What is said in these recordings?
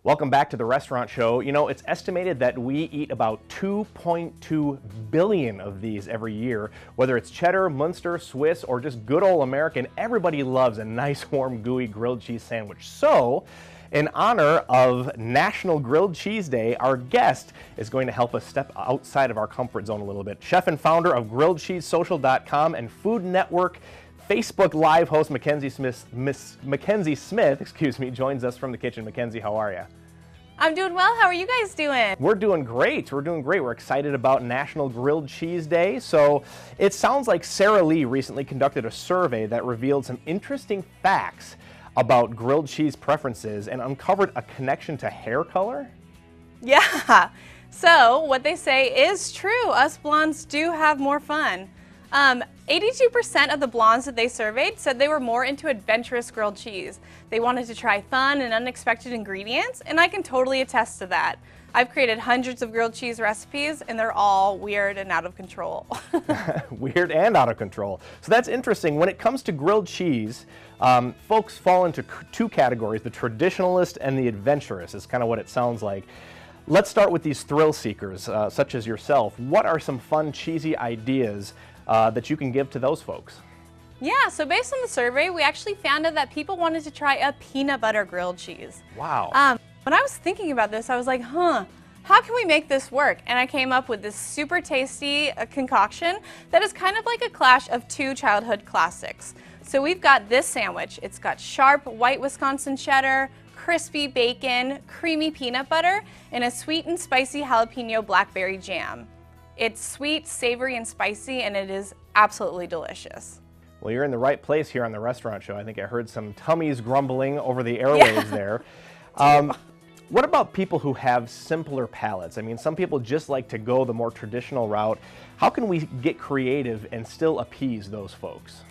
Welcome back to the Restaurant Show. You know, it's estimated that we eat about 2.2 billion of these every year. Whether it's cheddar, Munster, Swiss, or just good old American, everybody loves a nice, warm, gooey grilled cheese sandwich. So, in honor of National Grilled Cheese Day, our guest is going to help us step outside of our comfort zone a little bit. Chef and founder of GrilledCheeseSocial.com and Food Network Facebook Live host Mackenzie Smith, joins us from the kitchen. Mackenzie, how are you? I'm doing well. How are you guys doing? We're doing great. We're excited about National Grilled Cheese Day. So it sounds like Sara Lee recently conducted a survey that revealed some interesting facts about grilled cheese preferences and uncovered a connection to hair color. Yeah. So what they say is true. Us blondes do have more fun. 82% of the blondes that they surveyed said they were more into adventurous grilled cheese. They wanted to try fun and unexpected ingredients, and I can totally attest to that. I've created hundreds of grilled cheese recipes, and they're all weird and out of control. Weird and out of control. So that's interesting. When it comes to grilled cheese, folks fall into two categories, the traditionalist and the adventurous is kind of what it sounds like. Let's start with these thrill seekers, such as yourself. What are some fun, cheesy ideas that you can give to those folks? Yeah, so based on the survey, we actually found out that people wanted to try a peanut butter grilled cheese. Wow. When I was thinking about this, I was like, how can we make this work? And I came up with this super tasty concoction that is kind of like a clash of two childhood classics. So we've got this sandwich. It's got sharp white Wisconsin cheddar, crispy bacon, creamy peanut butter, and a sweet and spicy jalapeno blackberry jam. It's sweet, savory, and spicy, and it is absolutely delicious. Well, you're in the right place here on the Restaurant Show. I think I heard some tummies grumbling over the airwaves there. What about people who have simpler palates? I mean, some people just like to go the more traditional route. How can we get creative and still appease those folks?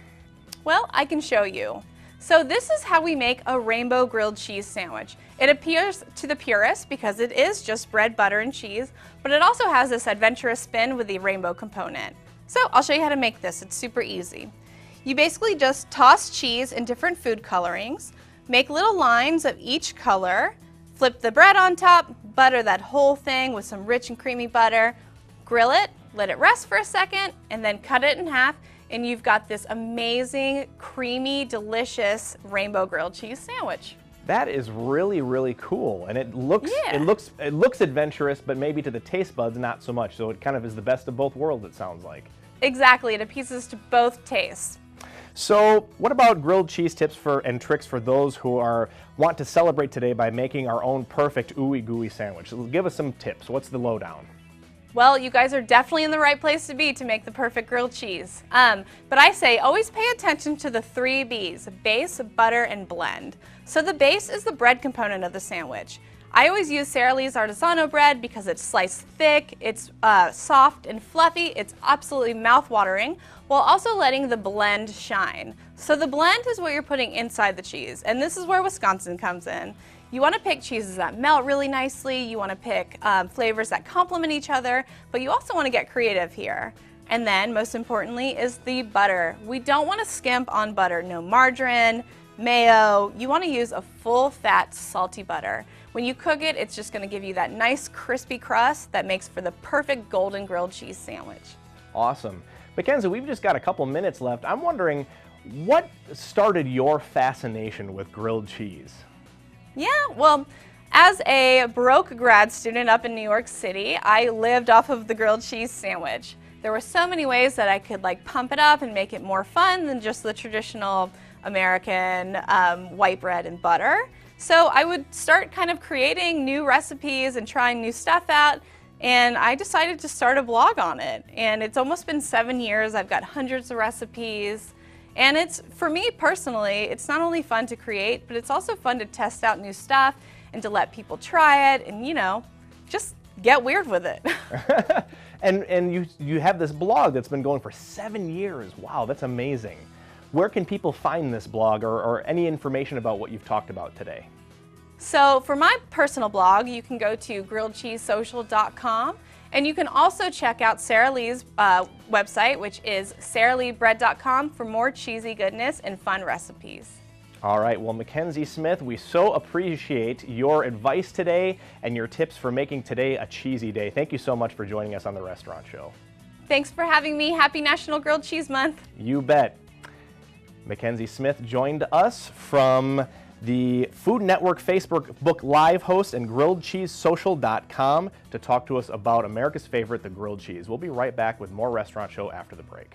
Well, I can show you. So this is how we make a rainbow grilled cheese sandwich. It appeals to the purist because it is just bread, butter, and cheese, but it also has this adventurous spin with the rainbow component. So I'll show you how to make this. It's super easy. You basically just toss cheese in different food colorings, make little lines of each color, flip the bread on top, butter that whole thing with some rich and creamy butter, grill it, let it rest for a second, and then cut it in half, and you've got this amazing, creamy, delicious rainbow grilled cheese sandwich. That is really, really cool, and it looks adventurous, but maybe to the taste buds not so much. So it kind of is the best of both worlds, it sounds like. Exactly, it appeases to both tastes. So what about grilled cheese tips and tricks for those who want to celebrate today by making our own perfect ooey gooey sandwich? So give us some tips. What's the lowdown? Well, you guys are definitely in the right place to be to make the perfect grilled cheese. But I say always pay attention to the 3 B's, base, butter, and blend. So the base is the bread component of the sandwich. I always use Sara Lee's Artisano bread because it's sliced thick, it's soft and fluffy, it's absolutely mouth-watering, while also letting the blend shine. So the blend is what you're putting inside the cheese, and this is where Wisconsin comes in. You want to pick cheeses that melt really nicely, you want to pick flavors that complement each other, but you also want to get creative here. And then, most importantly, is the butter. We don't want to skimp on butter, no margarine, mayo. You want to use a full-fat, salty butter. When you cook it, it's just going to give you that nice crispy crust that makes for the perfect golden grilled cheese sandwich. Awesome. Mackenzie, we've just got a couple minutes left. I'm wondering, what started your fascination with grilled cheese? Yeah, well, as a Baroque grad student up in New York City, I lived off of the grilled cheese sandwich. There were so many ways that I could pump it up and make it more fun than just the traditional American white bread and butter. So I would start kind of creating new recipes and trying new stuff out, and I decided to start a blog on it. And it's almost been 7 years. I've got hundreds of recipes. And for me personally, it's not only fun to create, but it's also fun to test out new stuff and to let people try it and, just get weird with it. and you have this blog that's been going for 7 years. Wow, that's amazing. Where can people find this blog or any information about what you've talked about today? So for my personal blog, you can go to GrilledCheeseSocial.com, and you can also check out Sara Lee's website, which is SaraLeeBread.com, for more cheesy goodness and fun recipes. All right, well, Mackenzie Smith, we so appreciate your advice today and your tips for making today a cheesy day. Thank you so much for joining us on the Restaurant Show. Thanks for having me. Happy National Grilled Cheese Month. You bet. Mackenzie Smith joined us from the Food Network Facebook Live host and GrilledCheeseSocial.com to talk to us about America's favorite, the grilled cheese. We'll be right back with more Restaurant Show after the break.